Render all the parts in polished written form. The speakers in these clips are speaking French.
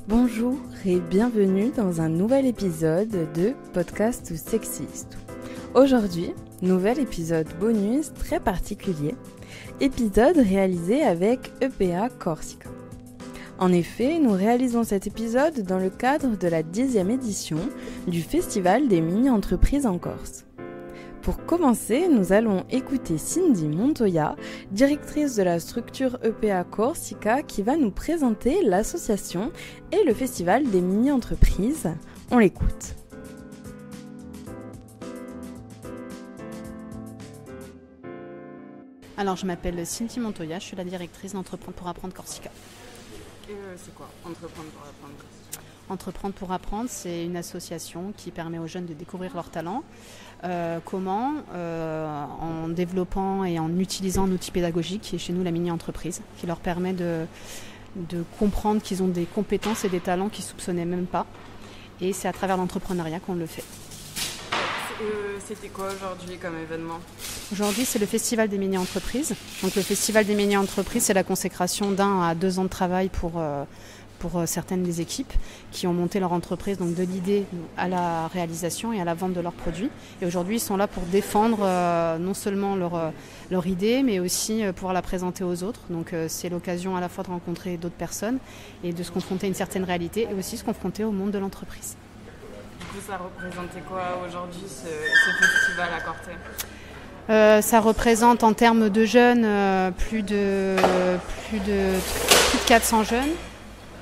Bonjour et bienvenue dans un nouvel épisode de Podcast Sexiste. Aujourd'hui, nouvel épisode bonus très particulier, épisode réalisé avec EPA Corsica. En effet, nous réalisons cet épisode dans le cadre de la 10e édition du Festival des mini-entreprises en Corse. Pour commencer, nous allons écouter Cindy Montoya, directrice de la structure EPA Corsica, qui va nous présenter l'association et le Festival des mini-entreprises. On l'écoute. Alors, je m'appelle Cindy Montoya, je suis la directrice d'Entreprendre pour apprendre Corsica. Et c'est quoi Entreprendre pour apprendre Corsica ? Entreprendre pour apprendre, c'est une association qui permet aux jeunes de découvrir leurs talents. Comment en développant et en utilisant un outil pédagogique qui est chez nous la mini-entreprise, qui leur permet de comprendre qu'ils ont des compétences et des talents qu'ils ne soupçonnaient même pas. Et c'est à travers l'entrepreneuriat qu'on le fait. C'était quoi aujourd'hui comme événement ? Aujourd'hui, c'est le Festival des mini-entreprises. Donc le Festival des mini-entreprises, c'est la consécration d'1 à 2 ans de travail pour certaines des équipes qui ont monté leur entreprise, donc de l'idée à la réalisation et à la vente de leurs produits. Et aujourd'hui, ils sont là pour défendre non seulement leur idée, mais aussi pouvoir la présenter aux autres. Donc c'est l'occasion à la fois de rencontrer d'autres personnes et de se confronter à une certaine réalité et aussi se confronter au monde de l'entreprise. Du coup, ça représentait quoi aujourd'hui ce festival à Corté ? Ça représente en termes de jeunes plus de 400 jeunes.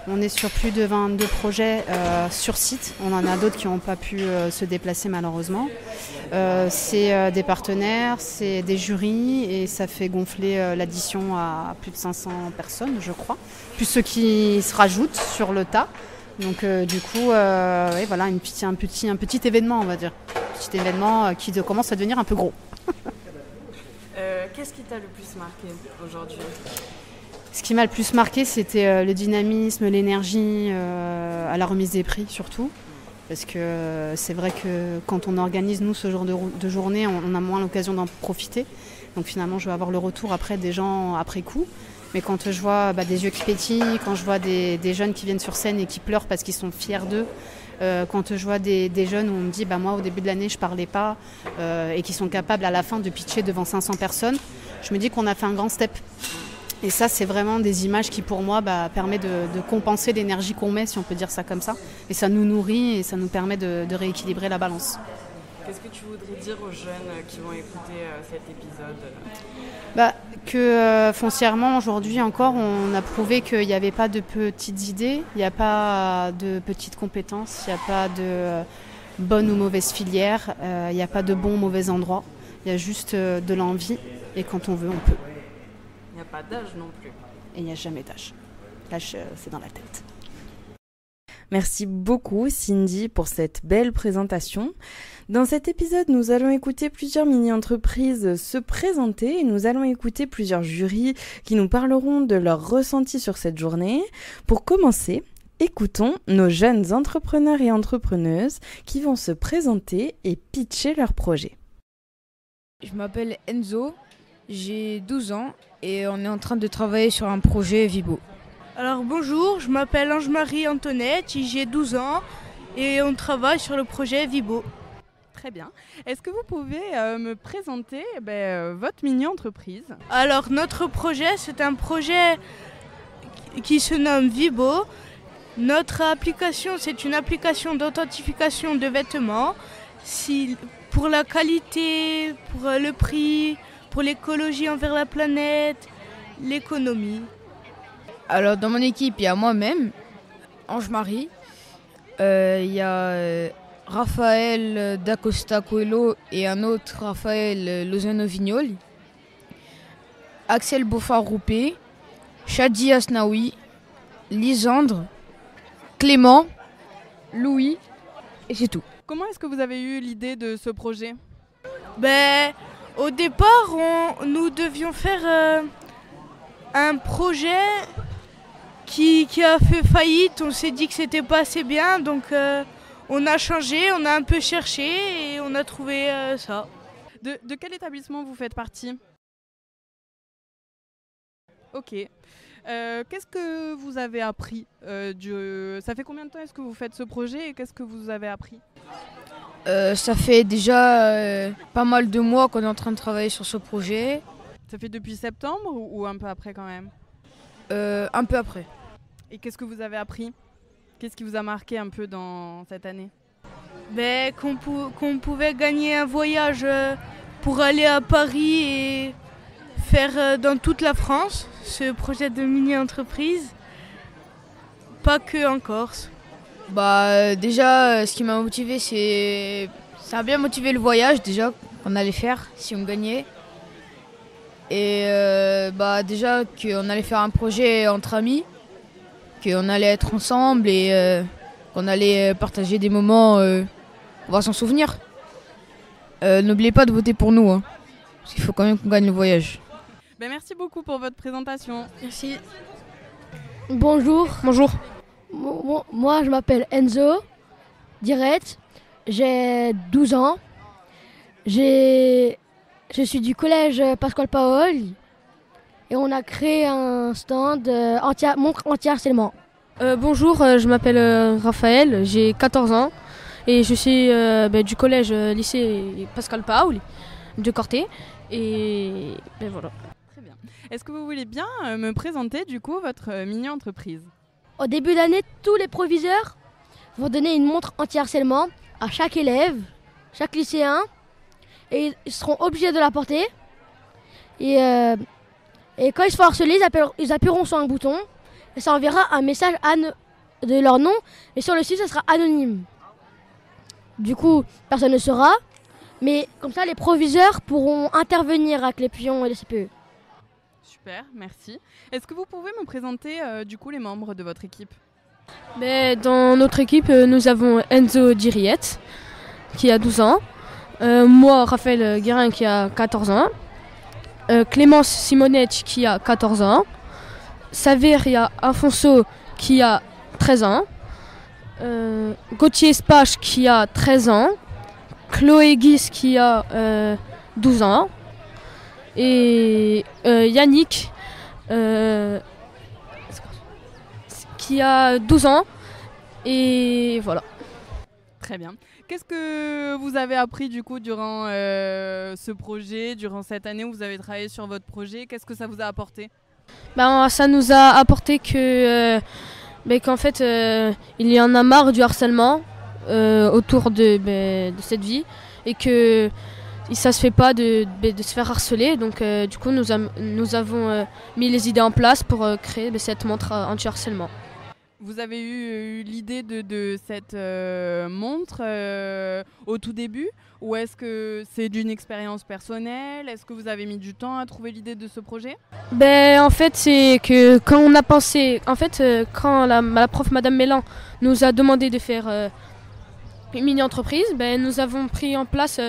On est sur plus de 22 projets sur site. On en a d'autres qui n'ont pas pu se déplacer malheureusement. C'est des partenaires, c'est des jurys et ça fait gonfler l'addition à plus de 500 personnes, je crois. Plus ceux qui se rajoutent sur le tas. Donc du coup, voilà, un petit événement, on va dire. Un petit événement qui commence à devenir un peu gros. Qu'est-ce qui t'a le plus marqué aujourd'hui ? Ce qui m'a le plus marqué, c'était le dynamisme, l'énergie, à la remise des prix surtout. Parce que c'est vrai que quand on organise, nous, ce genre de journée, on a moins l'occasion d'en profiter. Donc finalement, je vais avoir le retour après des gens après coup. Mais quand je vois des yeux qui pétillent, quand je vois des jeunes qui viennent sur scène et qui pleurent parce qu'ils sont fiers d'eux, quand je vois des jeunes où on me dit moi au début de l'année je parlais pas et qui sont capables à la fin de pitcher devant 500 personnes, je me dis qu'on a fait un grand step. Et ça, c'est vraiment des images qui, pour moi, permettent de compenser l'énergie qu'on met, si on peut dire ça comme ça. Et ça nous nourrit et ça nous permet de rééquilibrer la balance. Qu'est-ce que tu voudrais dire aux jeunes qui vont écouter cet épisode ? Que foncièrement, aujourd'hui encore, on a prouvé qu'il n'y avait pas de petites idées, il n'y a pas de petites compétences, il n'y a pas de bonne ou mauvaise filière, il n'y a pas de bon ou mauvais endroit. Il y a juste de l'envie et quand on veut, on peut. Il n'y a pas d'âge non plus. Et il n'y a jamais d'âge. L'âge, c'est dans la tête. Merci beaucoup Cindy pour cette belle présentation. Dans cet épisode, nous allons écouter plusieurs mini-entreprises se présenter et nous allons écouter plusieurs jurys qui nous parleront de leurs ressentis sur cette journée. Pour commencer, écoutons nos jeunes entrepreneurs et entrepreneuses qui vont se présenter et pitcher leurs projets. Je m'appelle Enzo, j'ai 12 ans et on est en train de travailler sur un projet Vibo. Alors bonjour, je m'appelle Ange-Marie Antoinette, j'ai 12 ans et on travaille sur le projet Vibo. Très bien. Est-ce que vous pouvez me présenter votre mini-entreprise ? Alors notre projet, c'est un projet qui se nomme Vibo. Notre application, c'est une application d'authentification de vêtements. Pour la qualité, pour le prix, pour l'écologie envers la planète, l'économie. Alors dans mon équipe, il y a moi-même, Ange-Marie, il y a Raphaël D'Acosta Coelho et un autre Raphaël Lozano-Vignol, Axel Beaufort-Roupé, Shadi Asnaoui, Lisandre, Clément, Louis, et c'est tout. Comment est-ce que vous avez eu l'idée de ce projet ? Au départ, nous devions faire un projet qui a fait faillite. On s'est dit que c'était pas assez bien, donc on a changé, on a un peu cherché et on a trouvé ça. De quel établissement vous faites partie ? Ok. Qu'est-ce que vous avez appris Ça fait combien de temps est-ce que vous faites ce projet et qu'est-ce que vous avez appris? Ça fait déjà pas mal de mois qu'on est en train de travailler sur ce projet. Ça fait depuis septembre ou un peu après quand même? Un peu après. Et qu'est-ce que vous avez appris? Qu'est-ce qui vous a marqué un peu dans cette année? Qu'on pouvait gagner un voyage pour aller à Paris et faire dans toute la France ce projet de mini-entreprise, pas que en Corse. Déjà, ce qui m'a motivé, ça a bien motivé le voyage déjà qu'on allait faire si on gagnait. Et déjà qu'on allait faire un projet entre amis, qu'on allait être ensemble et qu'on allait partager des moments, on va s'en souvenir. N'oubliez pas de voter pour nous, hein, parce qu'il faut quand même qu'on gagne le voyage. Merci beaucoup pour votre présentation. Merci. Bonjour. Bonjour. Moi, je m'appelle Enzo Direct. J'ai 12 ans. Je suis du collège Pasquale Paoli. Et on a créé un stand montre anti-harcèlement. Bonjour, je m'appelle Raphaël, j'ai 14 ans. Et je suis du collège lycée Pasquale Paoli de Corté. Et voilà. Très bien. Est-ce que vous voulez bien me présenter du coup votre mini-entreprise? Au début d'année, tous les proviseurs vont donner une montre anti-harcèlement à chaque élève, chaque lycéen. Et ils seront obligés de la porter. Et quand ils se font harceler, ils appuieront sur un bouton. Et ça enverra un message de leur nom. Et sur le site, ça sera anonyme. Du coup, personne ne saura. Mais comme ça, les proviseurs pourront intervenir avec les pions et les CPE. Super, merci. Est-ce que vous pouvez me présenter du coup les membres de votre équipe? Dans notre équipe, nous avons Enzo Diriette, qui a 12 ans. Moi, Raphaël Guérin, qui a 14 ans. Clémence Simonette, qui a 14 ans. Saveria Afonso, qui a 13 ans. Gauthier Spache, qui a 13 ans. Chloé Guis, qui a 12 ans. Et Yannick, qui a 12 ans. Et voilà. Très bien. Qu'est-ce que vous avez appris du coup durant ce projet, durant cette année où vous avez travaillé sur votre projet? Qu'est-ce que ça vous a apporté? Ça nous a apporté qu'en fait, il y en a marre du harcèlement autour de cette vie et que ça se fait pas de se faire harceler. Donc du coup, nous avons mis les idées en place pour créer cette montre anti-harcèlement. Vous avez eu l'idée de cette montre au tout début ou est-ce que c'est d'une expérience personnelle? Est-ce que vous avez mis du temps à trouver l'idée de ce projet? En fait, c'est que quand on a pensé, quand la prof Madame Mélan nous a demandé de faire une mini-entreprise, nous avons pris en place,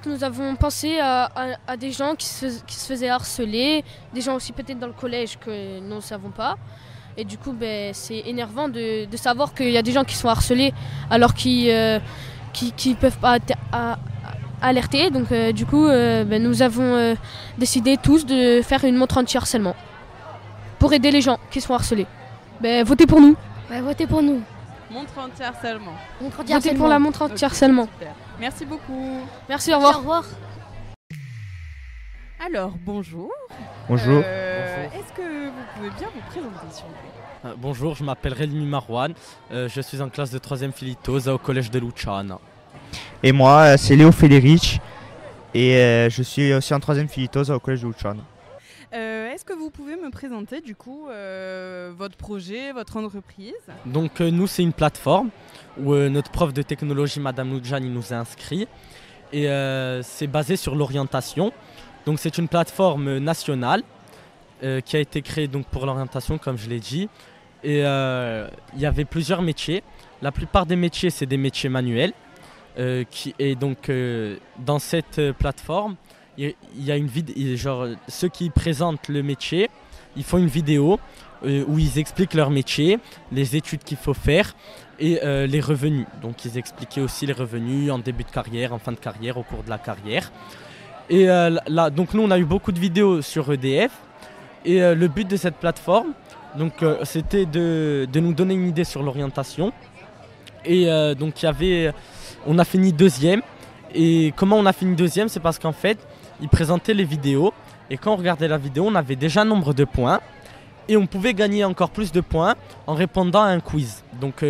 nous avons pensé à des gens qui se faisaient harceler, des gens aussi peut-être dans le collège que nous ne savons pas. Et du coup, c'est énervant de savoir qu'il y a des gens qui sont harcelés alors qu'ils peuvent pas être alertés. Donc du coup, nous avons décidé tous de faire une montre anti-harcèlement pour aider les gens qui sont harcelés. Votez pour nous. Votez pour nous. Montre anti-harcèlement. Votez pour la montre anti-harcèlement. Okay, merci beaucoup. Merci, au revoir. Au revoir. Alors, bonjour. Bonjour. Est-ce que vous pouvez bien vous présenter, s'il vous plaît? Bonjour, je m'appelle Relmi Marouane. Je suis en classe de 3e Filitosa au collège de Luciana. Et moi, c'est Léo Federic. Et je suis aussi en 3e Filitosa au collège de Luciana. Est-ce que vous pouvez me présenter du coup votre projet, votre entreprise? Donc nous, c'est une plateforme où notre prof de technologie, Madame Loudjani, nous a inscrits. Et c'est basé sur l'orientation. Donc c'est une plateforme nationale qui a été créée donc, pour l'orientation, comme je l'ai dit. Et il y avait plusieurs métiers. La plupart des métiers, c'est des métiers manuels. Et donc dans cette plateforme, il y a une vidéo, genre ceux qui présentent le métier, ils font une vidéo où ils expliquent leur métier, les études qu'il faut faire et les revenus. Donc ils expliquaient aussi les revenus en début de carrière, en fin de carrière, au cours de la carrière. Et donc nous on a eu beaucoup de vidéos sur EDF. Et le but de cette plateforme, donc, c'était de nous donner une idée sur l'orientation. Et donc on a fini deuxième. Et comment on a fini deuxième? C'est parce qu'en fait, ils présentaient les vidéos. Et quand on regardait la vidéo, on avait déjà un nombre de points. Et on pouvait gagner encore plus de points en répondant à un quiz. Donc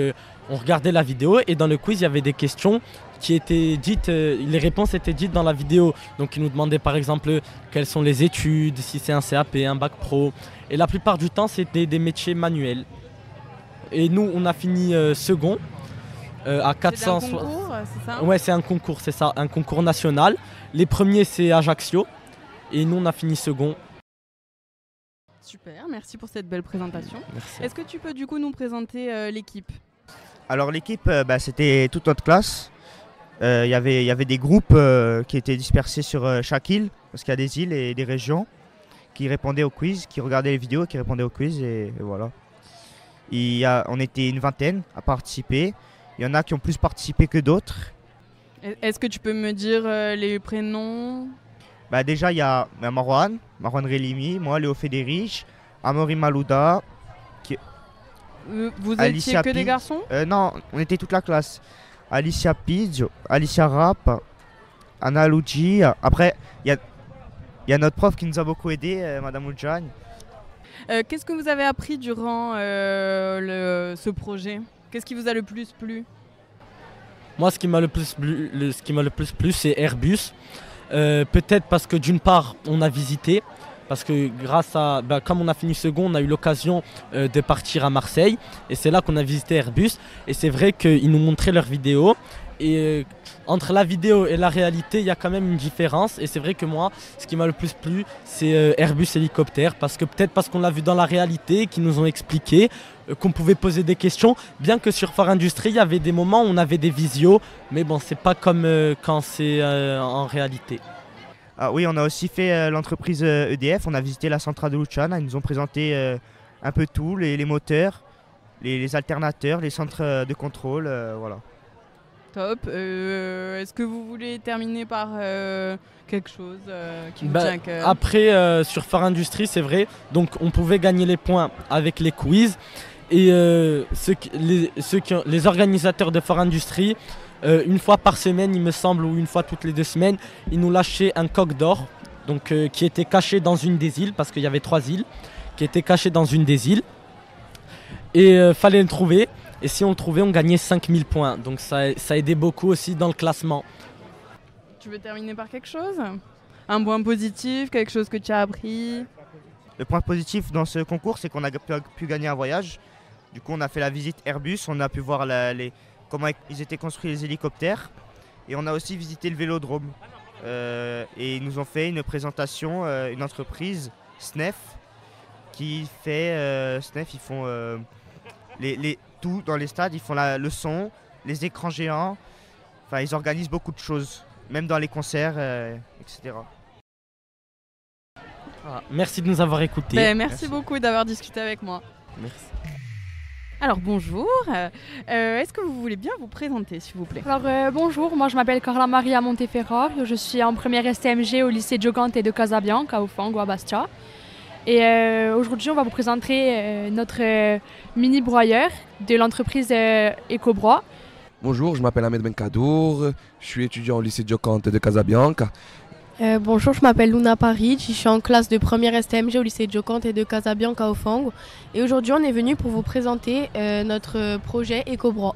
on regardait la vidéo et dans le quiz, il y avait des questions qui étaient dites, les réponses étaient dites dans la vidéo. Donc ils nous demandaient par exemple quelles sont les études, si c'est un CAP, un bac pro. Et la plupart du temps, c'était des métiers manuels. Et nous, on a fini second. À 400. C'est un concours, c'est ça? Ouais, c'est un concours, c'est ça, un concours national. Les premiers, c'est Ajaccio. Et nous, on a fini second. Super, merci pour cette belle présentation. Merci. Est-ce que tu peux du coup nous présenter l'équipe? Alors l'équipe, c'était toute notre classe. Il y avait des groupes qui étaient dispersés sur chaque île, parce qu'il y a des îles et des régions qui répondaient au quiz, qui regardaient les vidéos, qui répondaient au quiz, et voilà. On était une vingtaine à participer. Il y en a qui ont plus participé que d'autres. Est-ce que tu peux me dire les prénoms? Déjà, il y a Marwan Relimi, moi, Léo Fédérich, Amaury Malouda. Vous Alicia étiez que des garçons? Non, on était toute la classe. Alicia Pidjo, Alicia Rapp, Anna Luigi. Après, il y a notre prof qui nous a beaucoup aidé, Madame Oudjane. Qu'est-ce que vous avez appris durant ce projet? Qu'est-ce qui vous a le plus plu? Moi, ce qui m'a le plus plu, c'est Airbus. Peut-être parce que d'une part, on a visité. Parce que comme on a fini second, on a eu l'occasion de partir à Marseille. Et c'est là qu'on a visité Airbus. Et c'est vrai qu'ils nous montraient leurs vidéos. Et entre la vidéo et la réalité, il y a quand même une différence. Et c'est vrai que moi, ce qui m'a le plus plu, c'est Airbus hélicoptère. Peut-être parce qu'on l'a vu dans la réalité, qu'ils nous ont expliqué qu'on pouvait poser des questions. Bien que sur Fort Industrie, il y avait des moments où on avait des visios. Mais bon, c'est pas comme quand c'est en réalité. Ah oui, on a aussi fait l'entreprise EDF. On a visité la centrale de Luchana. Ils nous ont présenté un peu tout, les moteurs, les alternateurs, les centres de contrôle, voilà. Top. Est-ce que vous voulez terminer par quelque chose qui vous tient à cœur? Après, sur Fort Industrie, c'est vrai. Donc, on pouvait gagner les points avec les quiz. Et les organisateurs de Fort Industrie, une fois par semaine, il me semble, ou une fois toutes les 2 semaines, ils nous lâchaient un coq d'or, donc qui était caché dans une des îles, parce qu'il y avait 3 îles, qui étaient cachées dans une des îles. Et fallait le trouver. Et si on le trouvait, on gagnait 5000 points. Donc ça aidait beaucoup aussi dans le classement. Tu veux terminer par quelque chose? Un point positif, quelque chose que tu as appris? Le point positif dans ce concours, c'est qu'on a pu gagner un voyage. Du coup, on a fait la visite Airbus, on a pu voir comment ils étaient construits les hélicoptères. Et on a aussi visité le vélodrome. Et ils nous ont fait une présentation, une entreprise, SNEF, qui fait... SNEF, ils font... tout dans les stades, ils font le son, les écrans géants, enfin ils organisent beaucoup de choses, même dans les concerts, etc. Merci de nous avoir écoutés. Merci beaucoup d'avoir discuté avec moi. Merci. Alors bonjour, est-ce que vous voulez bien vous présenter s'il vous plaît? Alors bonjour, moi je m'appelle Carla Maria Monteferrar, je suis en première STMG au lycée Giocante de Casabianca au Fango à Bastia. Et aujourd'hui, on va vous présenter notre mini broyeur de l'entreprise Ecobroy. Bonjour, je m'appelle Ahmed Benkadour, je suis étudiant au lycée Giocante de Casabianca. Bonjour, je m'appelle Luna Paris, je suis en classe de première STMG au lycée Giocante de Casabianca au Fango. Et aujourd'hui, on est venu pour vous présenter notre projet Ecobroy.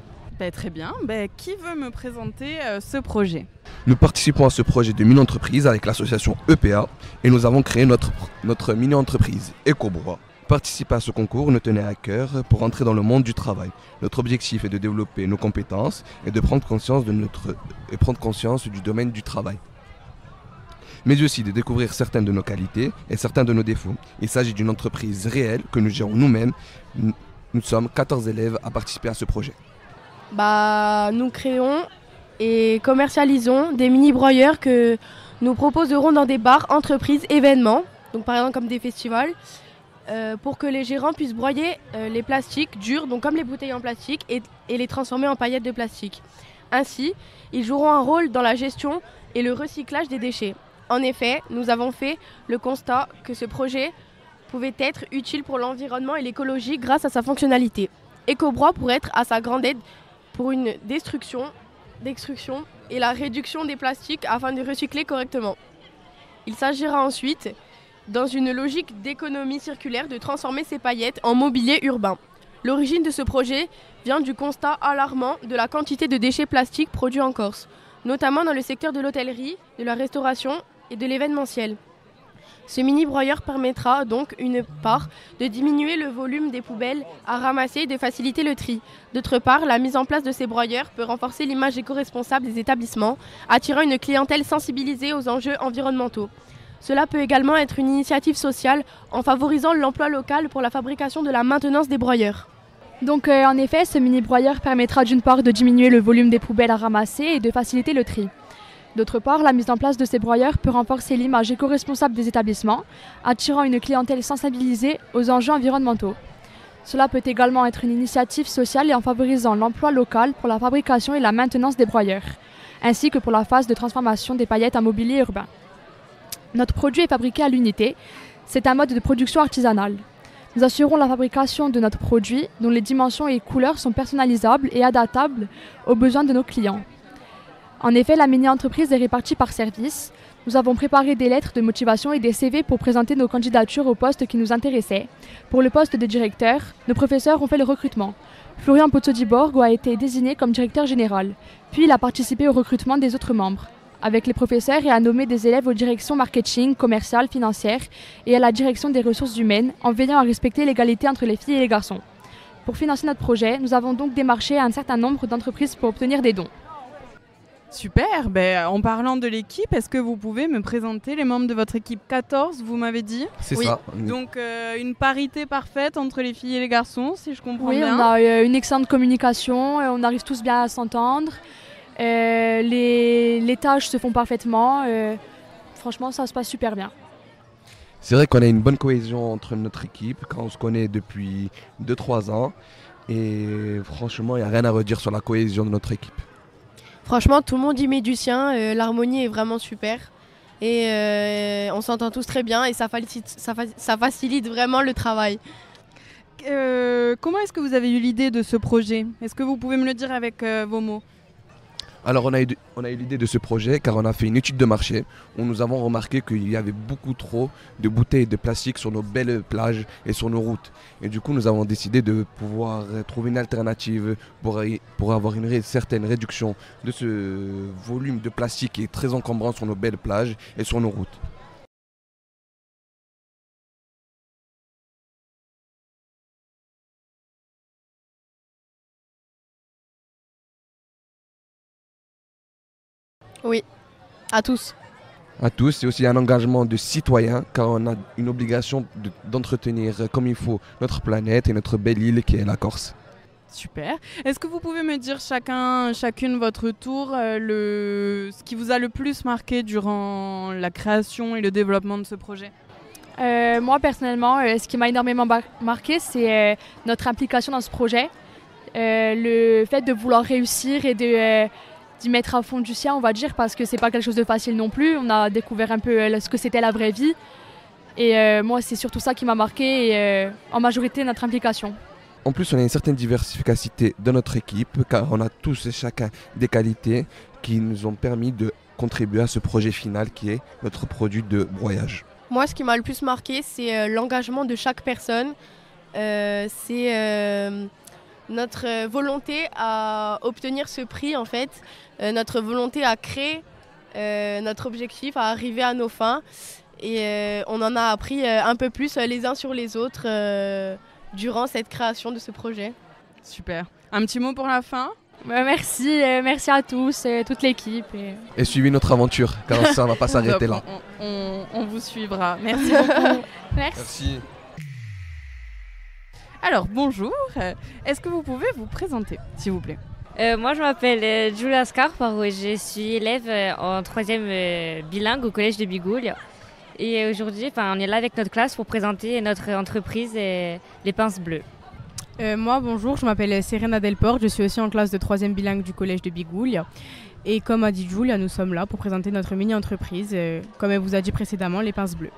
Très bien, qui veut me présenter ce projet? Nous participons à ce projet de mini-entreprise avec l'association EPA et nous avons créé notre mini-entreprise Ecobroy. Participer à ce concours nous tenait à cœur pour entrer dans le monde du travail. Notre objectif est de développer nos compétences et de prendre conscience du domaine du travail. Mais aussi de découvrir certaines de nos qualités et certains de nos défauts. Il s'agit d'une entreprise réelle que nous gérons nous-mêmes. Nous sommes 14 élèves à participer à ce projet. Nous créons et commercialisons des mini-broyeurs que nous proposerons dans des bars, entreprises, événements, donc par exemple comme des festivals, pour que les gérants puissent broyer les plastiques durs, donc comme les bouteilles en plastique, et les transformer en paillettes de plastique. Ainsi, ils joueront un rôle dans la gestion et le recyclage des déchets. En effet, nous avons fait le constat que ce projet pouvait être utile pour l'environnement et l'écologie grâce à sa fonctionnalité. EcoBroie pourrait être à sa grande aide pour une d'extruction et la réduction des plastiques afin de recycler correctement. Il s'agira ensuite, dans une logique d'économie circulaire, de transformer ces paillettes en mobilier urbain. L'origine de ce projet vient du constat alarmant de la quantité de déchets plastiques produits en Corse, notamment dans le secteur de l'hôtellerie, de la restauration et de l'événementiel. Ce mini-broyeur permettra donc, une part, de diminuer le volume des poubelles à ramasser et de faciliter le tri. D'autre part, la mise en place de ces broyeurs peut renforcer l'image éco-responsable des établissements, attirant une clientèle sensibilisée aux enjeux environnementaux. Cela peut également être une initiative sociale en favorisant l'emploi local pour la fabrication de la maintenance des broyeurs. Donc en effet, ce mini-broyeur permettra d'une part de diminuer le volume des poubelles à ramasser et de faciliter le tri. D'autre part, la mise en place de ces broyeurs peut renforcer l'image éco-responsable des établissements, attirant une clientèle sensibilisée aux enjeux environnementaux. Cela peut également être une initiative sociale et en favorisant l'emploi local pour la fabrication et la maintenance des broyeurs, ainsi que pour la phase de transformation des paillettes en mobilier urbain. Notre produit est fabriqué à l'unité. C'est un mode de production artisanale. Nous assurons la fabrication de notre produit dont les dimensions et couleurs sont personnalisables et adaptables aux besoins de nos clients. En effet, la mini-entreprise est répartie par service. Nous avons préparé des lettres de motivation et des CV pour présenter nos candidatures au poste qui nous intéressaient. Pour le poste de directeur, nos professeurs ont fait le recrutement. Florian Pozzo-di-Borgo a été désigné comme directeur général. Puis il a participé au recrutement des autres membres, avec les professeurs, et a nommé des élèves aux directions marketing, commerciales, financières et à la direction des ressources humaines, en veillant à respecter l'égalité entre les filles et les garçons. Pour financer notre projet, nous avons donc démarché un certain nombre d'entreprises pour obtenir des dons. Super, en parlant de l'équipe, est-ce que vous pouvez me présenter les membres de votre équipe 14, vous m'avez dit? C'est ça. Donc une parité parfaite entre les filles et les garçons, si je comprends bien. Oui, on a une excellente communication, on arrive tous bien à s'entendre, les tâches se font parfaitement, franchement ça se passe super bien. C'est vrai qu'on a une bonne cohésion entre notre équipe, quand on se connaît depuis 2-3 ans, et franchement il n'y a rien à redire sur la cohésion de notre équipe. Franchement, tout le monde y met du sien, l'harmonie est vraiment super et on s'entend tous très bien et ça facilite vraiment le travail. Comment est-ce que vous avez eu l'idée de ce projet? Est-ce que vous pouvez me le dire avec vos mots? Alors on a eu l'idée de ce projet car on a fait une étude de marché où nous avons remarqué qu'il y avait beaucoup trop de bouteilles de plastique sur nos belles plages et sur nos routes. Et du coup nous avons décidé de pouvoir trouver une alternative pour avoir une certaine réduction de ce volume de plastique qui est très encombrant sur nos belles plages et sur nos routes. Oui, à tous. À tous, c'est aussi un engagement de citoyen car on a une obligation d'entretenir comme il faut notre planète et notre belle île qui est la Corse. Super. Est-ce que vous pouvez me dire chacune votre tour ce qui vous a le plus marqué durant la création et le développement de ce projet? Moi personnellement, ce qui m'a énormément marqué, c'est notre implication dans ce projet. Le fait de vouloir réussir et d'y mettre à fond du sien, on va dire, parce que c'est pas quelque chose de facile non plus. On a découvert un peu ce que c'était la vraie vie. Et moi, c'est surtout ça qui m'a marqué, et en majorité, notre implication. En plus, on a une certaine diversificacité dans notre équipe, car on a tous et chacun des qualités qui nous ont permis de contribuer à ce projet final qui est notre produit de broyage. Moi, ce qui m'a le plus marqué, c'est l'engagement de chaque personne. C'est notre volonté à obtenir ce prix, en fait. Notre volonté à créer notre objectif, à arriver à nos fins. Et on en a appris un peu plus les uns sur les autres durant cette création de ce projet. Super. Un petit mot pour la fin? Merci à tous, toute l'équipe. Et suivez notre aventure, car ça ne va pas s'arrêter là. On vous suivra. Merci beaucoup. Merci. Alors, bonjour. Est-ce que vous pouvez vous présenter, s'il vous plaît? Moi, je m'appelle Giulia Scarpa, je suis élève en 3e bilingue au collège de Bigoulia. Et aujourd'hui, on est là avec notre classe pour présenter notre entreprise, les Pinces Bleues. Moi, bonjour, je m'appelle Serena Delport, je suis aussi en classe de 3e bilingue du collège de Bigoulia. Et comme a dit Giulia, nous sommes là pour présenter notre mini-entreprise, comme elle vous a dit précédemment, les Pinces Bleues.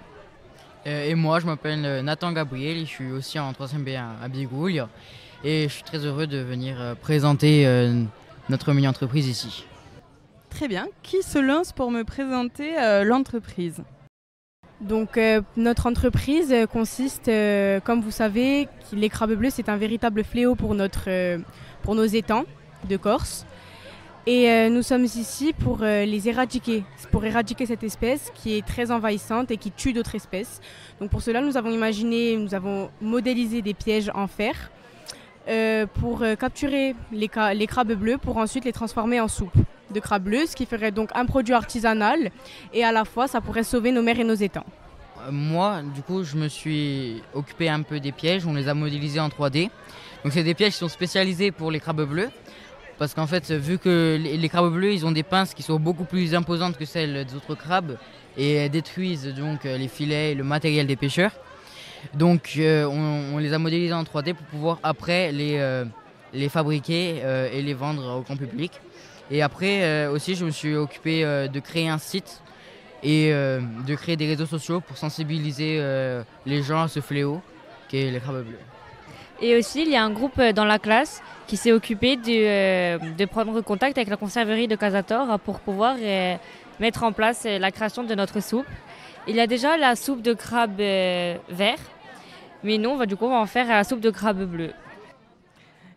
Et moi, je m'appelle Nathan Gabriel, je suis aussi en 3e B à Bigouille. Et je suis très heureux de venir présenter notre mini-entreprise ici. Très bien. Qui se lance pour me présenter l'entreprise ? Donc notre entreprise consiste, comme vous savez, les crabes bleus, c'est un véritable fléau pour nos étangs de Corse. Et nous sommes ici pour les éradiquer, pour éradiquer cette espèce qui est très envahissante et qui tue d'autres espèces. Donc pour cela, nous avons modélisé des pièges en fer pour capturer les crabes bleus pour ensuite les transformer en soupe de crabes bleus, ce qui ferait donc un produit artisanal et à la fois ça pourrait sauver nos mers et nos étangs. Moi, du coup, je me suis occupé un peu des pièges, on les a modélisés en 3D. Donc c'est des pièges qui sont spécialisés pour les crabes bleus. Parce qu'en fait, vu que les crabes bleus, ils ont des pinces qui sont beaucoup plus imposantes que celles des autres crabes et détruisent donc les filets et le matériel des pêcheurs. Donc on les a modélisés en 3D pour pouvoir après les fabriquer et les vendre au grand public. Et après aussi, je me suis occupé de créer un site et de créer des réseaux sociaux pour sensibiliser les gens à ce fléau qu'est les crabes bleus. Et aussi, il y a un groupe dans la classe qui s'est occupé de prendre contact avec la conserverie de Casator pour pouvoir mettre en place la création de notre soupe. Il y a déjà la soupe de crabe vert, mais nous, on va en faire la soupe de crabe bleu.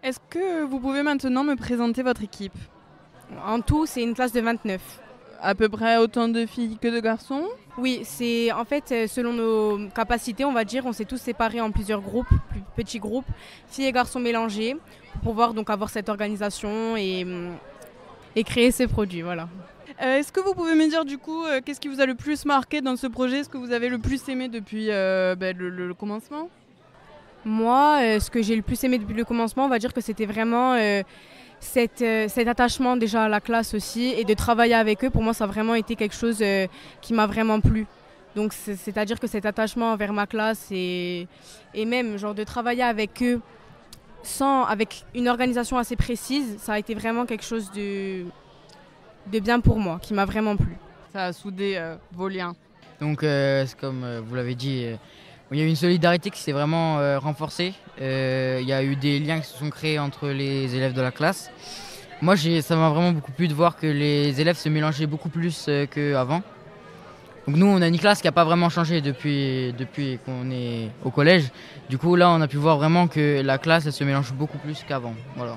Est-ce que vous pouvez maintenant me présenter votre équipe ? En tout, c'est une classe de 29. À peu près autant de filles que de garçons ? Oui, c'est en fait selon nos capacités, on va dire, on s'est tous séparés en plusieurs groupes, plus petits groupes, filles et garçons mélangés, pour pouvoir donc avoir cette organisation et créer ces produits, voilà. Est-ce que vous pouvez me dire du coup, qu'est-ce qui vous a le plus marqué dans ce projet ? Est-ce que vous avez le plus aimé depuis le commencement ? Moi, ce que j'ai le plus aimé depuis le commencement, on va dire que c'était vraiment cet attachement déjà à la classe aussi et de travailler avec eux. Pour moi, ça a vraiment été quelque chose qui m'a vraiment plu. Donc c'est-à-dire que cet attachement envers ma classe et même genre de travailler avec eux avec une organisation assez précise, ça a été vraiment quelque chose de bien pour moi, qui m'a vraiment plu. Ça a soudé vos liens. Donc c'est comme vous l'avez dit, il y a eu une solidarité qui s'est vraiment renforcée. Il y a eu des liens qui se sont créés entre les élèves de la classe. Moi, ça m'a vraiment beaucoup plu de voir que les élèves se mélangeaient beaucoup plus qu'avant. Donc nous, on a une classe qui n'a pas vraiment changé depuis qu'on est au collège. Du coup, là, on a pu voir vraiment que la classe, elle se mélange beaucoup plus qu'avant. Voilà.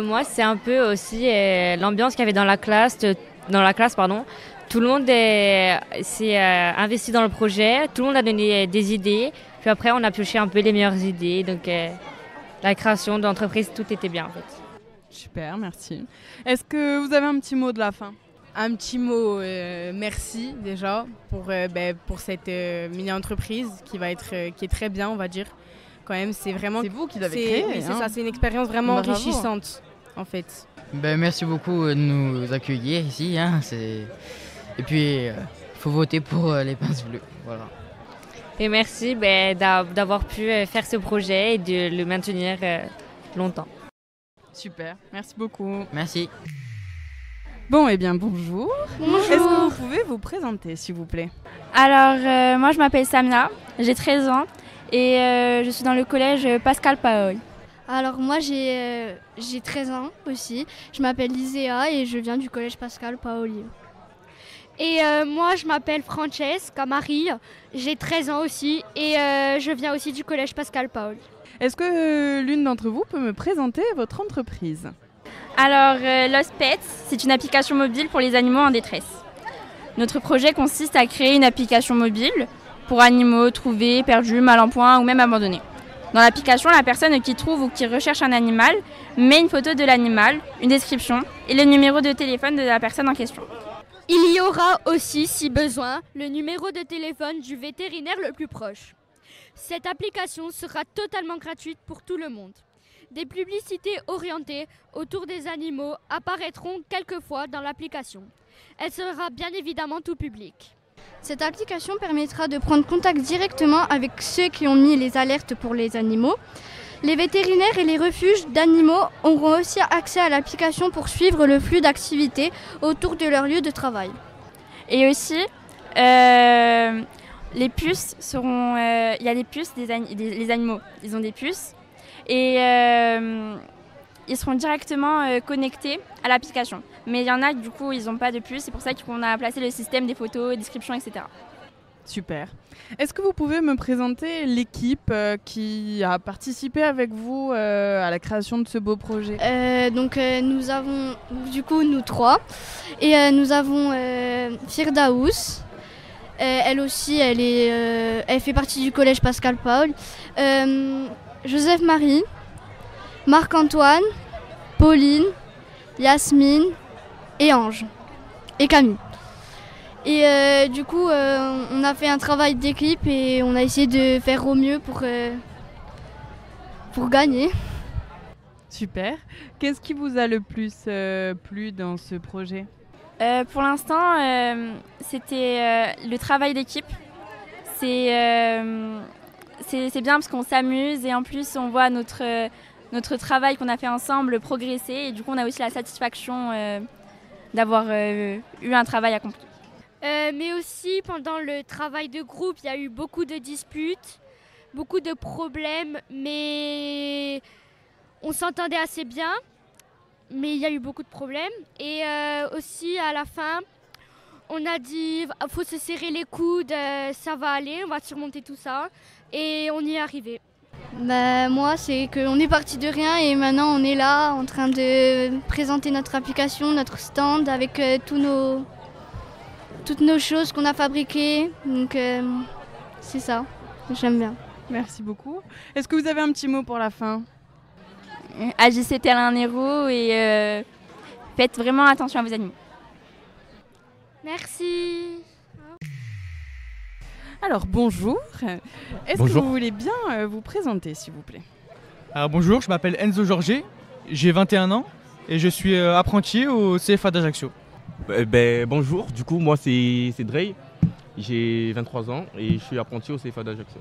Moi, c'est un peu aussi l'ambiance qu'il y avait dans la classe. Tout le monde s'est investi dans le projet, tout le monde a donné des idées. Puis après, on a pioché un peu les meilleures idées. Donc la création de l'entreprise, tout était bien en fait. Super, merci. Est-ce que vous avez un petit mot de la fin ? Un petit mot, merci déjà pour cette mini-entreprise qui est très bien, on va dire. Quand même, c'est vous qui l'avez créée. Oui, c'est ça, c'est une expérience vraiment enrichissante en fait. Merci beaucoup de nous accueillir ici. Et puis, il faut voter pour les pinces bleues. Voilà. Et merci d'avoir pu faire ce projet et de le maintenir longtemps. Super, merci beaucoup. Merci. Bon, eh bien, bonjour. Bonjour. Est-ce que vous pouvez vous présenter, s'il vous plaît ? Alors, moi, je m'appelle Samia, j'ai 13 ans et je suis dans le collège Pascal Paoli. Alors, moi, j'ai 13 ans aussi. Je m'appelle Liséa et je viens du collège Pascal Paoli. Et moi, je m'appelle Francesca Marie, j'ai 13 ans aussi et je viens aussi du collège Pascal Paoli. Est-ce que l'une d'entre vous peut me présenter votre entreprise ? Alors, Lost Pets, c'est une application mobile pour les animaux en détresse. Notre projet consiste à créer une application mobile pour animaux trouvés, perdus, mal en point ou même abandonnés. Dans l'application, la personne qui trouve ou qui recherche un animal met une photo de l'animal, une description et le numéro de téléphone de la personne en question. Il y aura aussi, si besoin, le numéro de téléphone du vétérinaire le plus proche. Cette application sera totalement gratuite pour tout le monde. Des publicités orientées autour des animaux apparaîtront quelquefois dans l'application. Elle sera bien évidemment tout public. Cette application permettra de prendre contact directement avec ceux qui ont mis les alertes pour les animaux. Les vétérinaires et les refuges d'animaux auront aussi accès à l'application pour suivre le flux d'activités autour de leur lieu de travail. Et aussi, les puces seront... Il y a des puces, les animaux, ils ont des puces. Et ils seront directement connectés à l'application. Mais il y en a, du coup, ils n'ont pas de puces. C'est pour ça qu'on a placé le système des photos, descriptions, etc. Super. Est-ce que vous pouvez me présenter l'équipe qui a participé avec vous à la création de ce beau projet ? Nous avons, du coup, nous 3. Et nous avons Firdaous. Elle aussi, elle fait partie du collège Pascal Paul. Joseph Marie, Marc-Antoine, Pauline, Yasmine et Ange. Et Camille. Et du coup, on a fait un travail d'équipe et on a essayé de faire au mieux pour gagner. Super. Qu'est-ce qui vous a le plus plu dans ce projet ? Pour l'instant, c'était le travail d'équipe. C'est bien parce qu'on s'amuse et en plus on voit notre travail qu'on a fait ensemble progresser. Et du coup, on a aussi la satisfaction d'avoir eu un travail accompli. Mais aussi, pendant le travail de groupe, il y a eu beaucoup de disputes, beaucoup de problèmes, mais on s'entendait assez bien. Mais il y a eu beaucoup de problèmes. Et aussi, à la fin, on a dit il faut se serrer les coudes, ça va aller, on va surmonter tout ça. Et on y est arrivé. Moi, c'est qu'on est parti de rien et maintenant on est là en train de présenter notre application, notre stand avec toutes nos choses qu'on a fabriquées. Donc c'est ça, j'aime bien. Merci beaucoup. Est-ce que vous avez un petit mot pour la fin ? Agissez tel un héros et faites vraiment attention à vos animaux. Merci. Alors bonjour. Est-ce que vous voulez bien vous présenter s'il vous plaît ? Alors bonjour, je m'appelle Enzo Georget, j'ai 21 ans et je suis apprenti au CFA d'Ajaccio. Bonjour, du coup moi c'est Drey, j'ai 23 ans et je suis apprenti au CFA d'Ajaccio.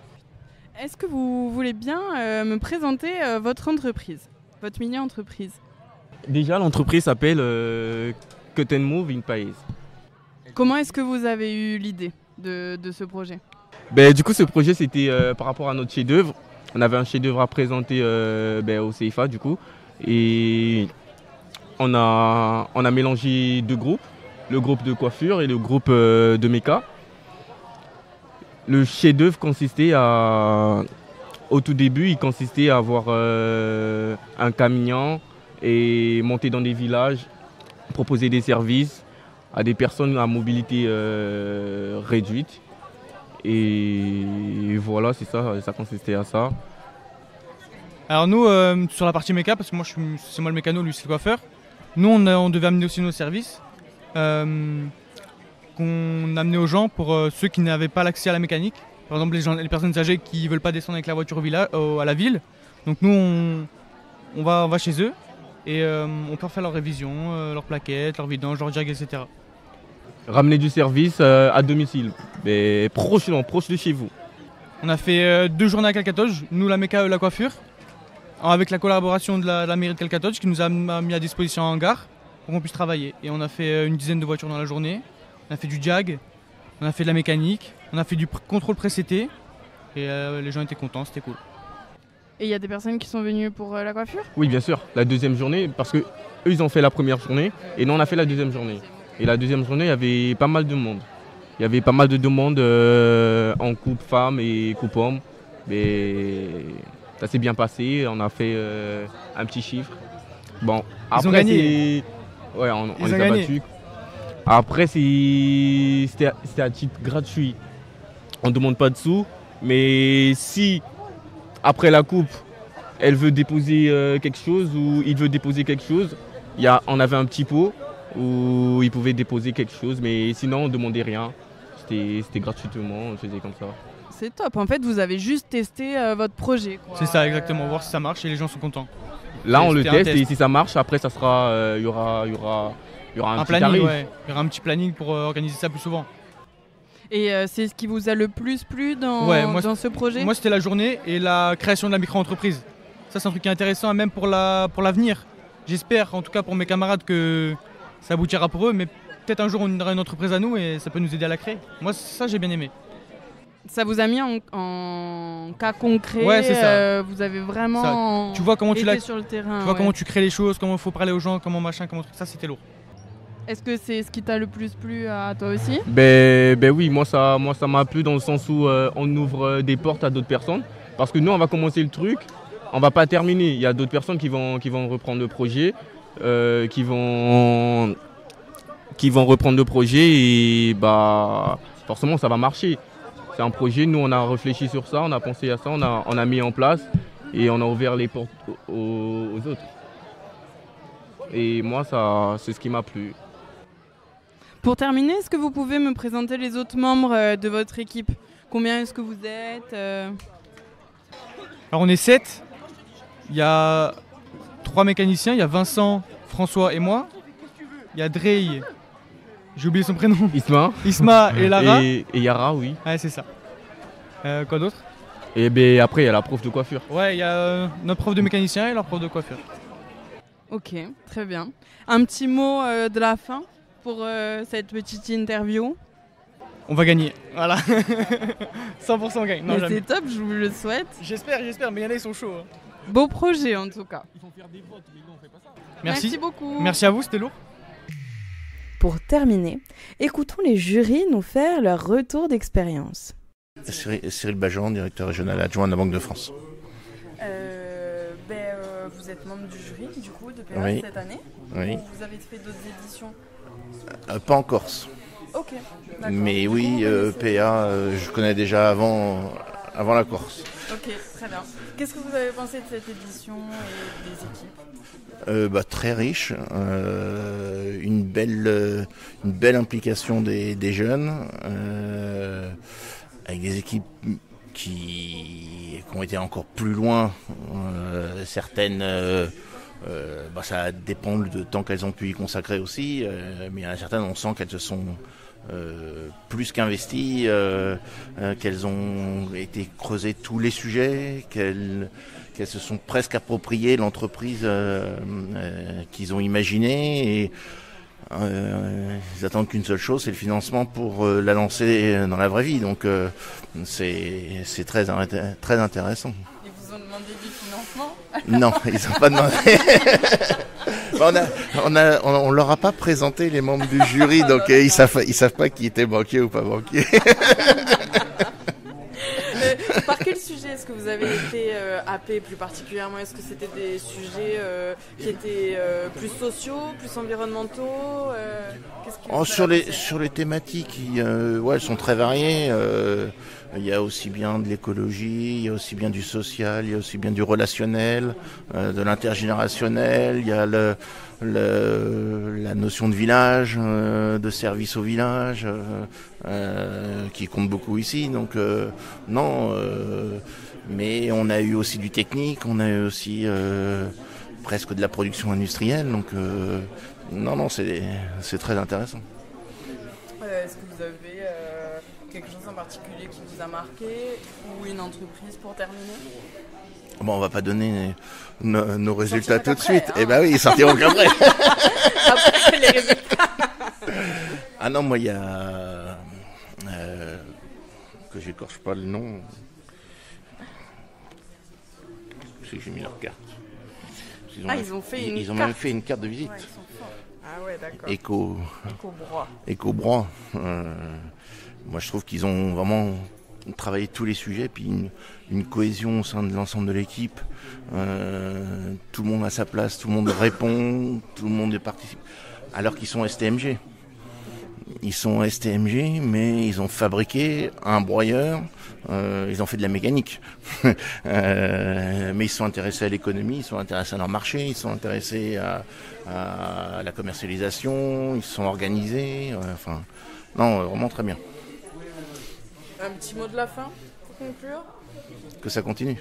Est-ce que vous voulez bien me présenter votre entreprise, votre mini-entreprise ? Déjà l'entreprise s'appelle Cut & Move in Paese. Comment est-ce que vous avez eu l'idée de ce projet ? Du coup ce projet c'était par rapport à notre chef-d'œuvre. On avait un chef-d'œuvre à présenter au CFA du coup et on a mélangé deux groupes, le groupe de coiffure et le groupe de méca. Le chef-d'œuvre consistait au tout début, il consistait à avoir un camion et monter dans des villages, proposer des services à des personnes à mobilité réduite. Et voilà, c'est ça, ça consistait à ça. Alors nous, sur la partie méca, parce que moi c'est moi le mécano, lui c'est le coiffeur, nous on devait amener aussi nos services qu'on amenait aux gens pour ceux qui n'avaient pas l'accès à la mécanique. Par exemple les personnes âgées qui ne veulent pas descendre avec la voiture à la ville. Donc nous on va chez eux et on peut faire leur révision, leurs plaquettes, leurs vidanges, leurs jags, etc. Ramener du service à domicile, mais proche de chez vous. On a fait 2 journées à Calcatoche, nous la méca et la coiffure, avec la collaboration de la mairie de Calcatoche qui nous a mis à disposition un hangar pour qu'on puisse travailler. Et on a fait une dizaine de voitures dans la journée, on a fait du jag, on a fait de la mécanique, on a fait du contrôle pré-CT et les gens étaient contents, c'était cool. Et il y a des personnes qui sont venues pour la coiffure ? Oui bien sûr, la deuxième journée, parce que eux ils ont fait la première journée et nous on a fait la deuxième journée. Et la deuxième journée, il y avait pas mal de monde. Il y avait pas mal de demandes en coupe femmes et coupe hommes. Mais ça s'est bien passé, on a fait un petit chiffre. Bon, ils ont gagné. Ouais, on les a battus. Après, c'était à titre gratuit. On ne demande pas de sous. Mais si, après la coupe, elle veut déposer quelque chose ou il veut déposer quelque chose, on avait un petit pot où ils pouvaient déposer quelque chose, mais sinon on ne demandait rien. C'était gratuitement, on faisait comme ça. C'est top, en fait vous avez juste testé votre projet. C'est ça exactement, voir si ça marche et les gens sont contents. Là on le teste et si ça marche, après ça sera, il y aura un petit planning, tarif. Il y aura un petit planning pour organiser ça plus souvent. Et c'est ce qui vous a le plus plu dans ce projet ? Moi c'était la journée et la création de la micro-entreprise. Ça c'est un truc qui est intéressant même pour l'avenir. J'espère en tout cas pour mes camarades que ça aboutira pour eux, mais peut-être un jour on aura une entreprise à nous et ça peut nous aider à la créer. Moi ça j'ai bien aimé. Ça vous a mis en cas concret. Ouais, c'est ça. Vous avez vraiment tu vois comment été sur le terrain. Tu vois comment tu crées les choses, comment il faut parler aux gens, comment machin, comment ça c'était lourd. Est-ce que c'est ce qui t'a le plus plu à toi aussi? Ben oui, moi ça m'a plu dans le sens où on ouvre des portes à d'autres personnes. Parce que nous on va commencer le truc, on va pas terminer. Il y a d'autres personnes qui vont reprendre le projet, qui vont reprendre le projet et bah forcément ça va marcher. C'est un projet, nous on a réfléchi sur ça, on a pensé à ça, on a mis en place et on a ouvert les portes aux autres. Et moi ça c'est ce qui m'a plu. Pour terminer, est-ce que vous pouvez me présenter les autres membres de votre équipe? Combien est-ce que vous êtes? Alors on est 7, il y a 3 mécaniciens, il y a Vincent, François et moi. Il y a Drey, j'ai oublié son prénom. Isma et Lara. Et Yara, oui. Ouais, c'est ça. Quoi d'autre? Et ben après il y a la prof de coiffure. Ouais, il y a notre prof de mécanicien et leur prof de coiffure. Ok, très bien. Un petit mot de la fin pour cette petite interview. On va gagner, voilà. 100% gagne. Mais c'est top, je vous le souhaite. J'espère, mais il y en a, ils sont chauds. Hein. Beau projet en tout cas. Ils vont faire des votes, mais nous on fait pas ça. Merci beaucoup. Merci à vous, c'était lourd. Pour terminer, écoutons les jurys nous faire leur retour d'expérience. Cyril Bajan, directeur régional adjoint de la Banque de France. Vous êtes membre du jury du coup de PA Oui. cette année. Oui. Vous avez fait d'autres éditions? Pas en Corse. Ok. D'accord. Mais oui, PA, je connais déjà avant la Corse. Ok, très bien. Qu'est-ce que vous avez pensé de cette édition et des équipes? Très riche, une belle implication des jeunes, avec des équipes qui ont été encore plus loin. Certaines, ça dépend du temps qu'elles ont pu y consacrer aussi, mais il y en a certaines, on sent qu'elles se sont plus qu'investies, qu'elles ont été creuser tous les sujets, qu'elles se sont presque appropriées l'entreprise qu'ils ont imaginée et ils attendent qu'une seule chose, c'est le financement pour la lancer dans la vraie vie. Donc c'est très intéressant. Ils vous ont demandé du financement? Non, ils n'ont pas demandé. On leur a pas présenté les membres du jury, donc ils savent pas qui était banquier ou pas banquier. Par quel sujet est-ce que vous avez été happé plus particulièrement? Est-ce que c'était des sujets qui étaient plus sociaux, plus environnementaux? Sur les thématiques, elles sont très variées. Il y a aussi bien de l'écologie, il y a aussi bien du social, il y a aussi bien du relationnel, de l'intergénérationnel, il y a la notion de village, de service au village, qui compte beaucoup ici. Donc mais on a eu aussi du technique, on a eu aussi presque de la production industrielle. Donc c'est très intéressant. Est-ce que vous avez quelque chose en particulier qui vous a marqué ou une entreprise pour terminer? On va pas donner nos résultats tout de suite. Hein. Eh ben oui, ils sortiront qu'après. Après les résultats. Ah non, moi il y a que j'écorche pas le nom. C'est que j'ai mis leur carte. Ils ont même fait une carte de visite. Ouais, ils sont forts. Ah ouais, d'accord. Éco-Broie. Moi je trouve qu'ils ont vraiment travaillé tous les sujets, puis une cohésion au sein de l'ensemble de l'équipe. Tout le monde a sa place, tout le monde répond, tout le monde participe. Alors qu'ils sont STMG. Ils sont STMG, mais ils ont fabriqué un broyeur, ils ont fait de la mécanique. Mais ils sont intéressés à l'économie, ils sont intéressés à leur marché, ils sont intéressés à la commercialisation, ils sont organisés. Vraiment très bien. Un petit mot de la fin pour conclure? Que ça continue.